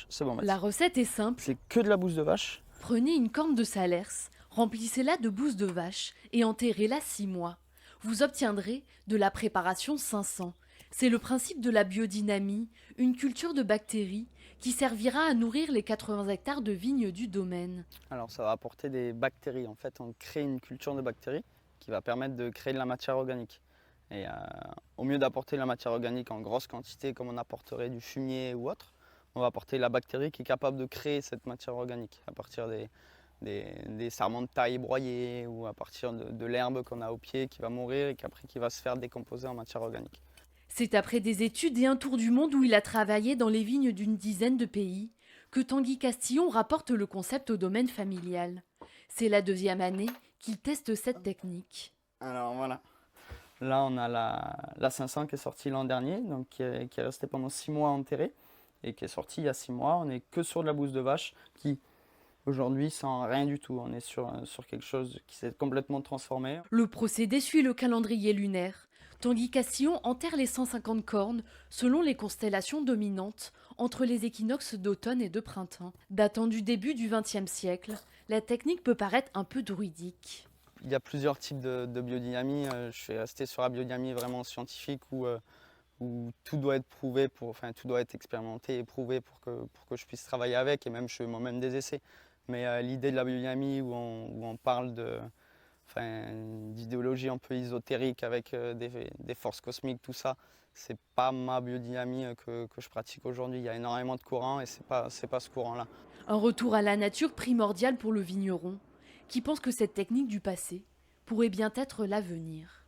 vache. C'est bon, La Mathilde. recette est simple. C'est que de la bouse de vache. Prenez une corne de salers, remplissez-la de bouse de vache et enterrez-la 6 mois. Vous obtiendrez de la préparation 500. C'est le principe de la biodynamie, une culture de bactéries qui servira à nourrir les 80 hectares de vignes du domaine. Alors ça va apporter des bactéries. En fait, on crée une culture de bactéries qui va permettre de créer de la matière organique. Et au mieux d'apporter de la matière organique en grosse quantité comme on apporterait du fumier ou autre, on va apporter la bactérie qui est capable de créer cette matière organique à partir des sarments de taille broyés ou à partir de l'herbe qu'on a au pied qui va mourir et qu'après qui va se faire décomposer en matière organique. C'est après des études et un tour du monde où il a travaillé dans les vignes d'une dizaine de pays que Tanguy Castillon rapporte le concept au domaine familial. C'est la 2e année qu'il teste cette technique. Alors voilà. Là, on a la 500 qui est sortie l'an dernier, donc qui est restée pendant 6 mois enterrée et qui est sortie il y a 6 mois. On n'est que sur de la bouse de vache qui, aujourd'hui, sent rien du tout. On est sur quelque chose qui s'est complètement transformé. Le procédé suit le calendrier lunaire. Tanguy Castillon enterre les 150 cornes selon les constellations dominantes entre les équinoxes d'automne et de printemps. Datant du début du XXe siècle, la technique peut paraître un peu druidique. Il y a plusieurs types de biodynamie. Je suis resté sur la biodynamie vraiment scientifique où tout doit être prouvé, tout doit être expérimenté et prouvé pour que je puisse travailler avec. Et même, je fais moi-même des essais. Mais l'idée de la biodynamie où on parle d'idéologie un peu ésotérique avec des forces cosmiques, tout ça, c'est pas ma biodynamie que je pratique aujourd'hui. Il y a énormément de courants et c'est pas ce courant-là. Un retour à la nature primordial pour le vigneron, qui pense que cette technique du passé pourrait bien être l'avenir.